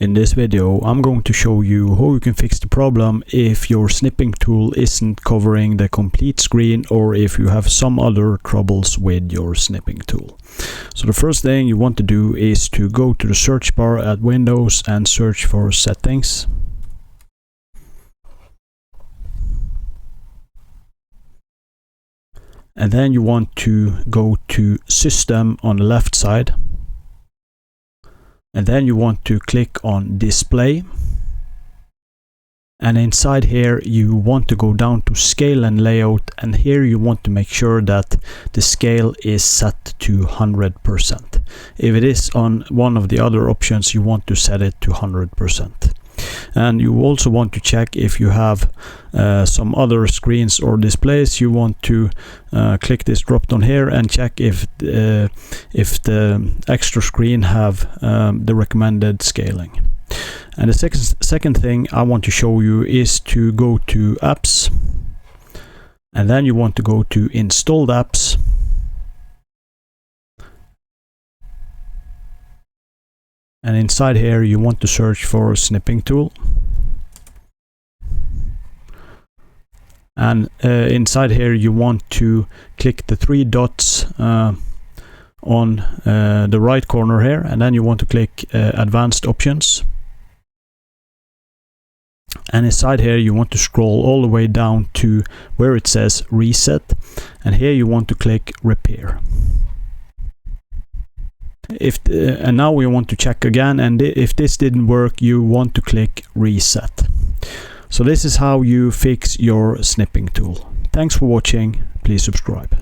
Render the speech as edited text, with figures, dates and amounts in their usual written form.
In this video, I'm going to show you how you can fix the problem if your snipping tool isn't covering the complete screen or if you have some other troubles with your snipping tool. So the first thing you want to do is to go to the search bar at Windows and search for Settings. And then you want to go to System on the left side. And then you want to click on Display. And inside here you want to go down to Scale and Layout, and here you want to make sure that the scale is set to 100%. If it is on one of the other options, you want to set it to 100%. And you also want to check if you have some other screens or displays. You want to click this drop down here and check if the extra screen have the recommended scaling. And the second thing I want to show you is to go to Apps, and then you want to go to Installed Apps. And inside here you want to search for Snipping Tool. And inside here you want to click the three dots on the right corner here, and then you want to click Advanced Options. And inside here you want to scroll all the way down to where it says Reset, and here you want to click Repair. And now we want to check again, and if this didn't work, you want to click Reset. So this is how you fix your snipping tool. Thanks for watching. Please subscribe.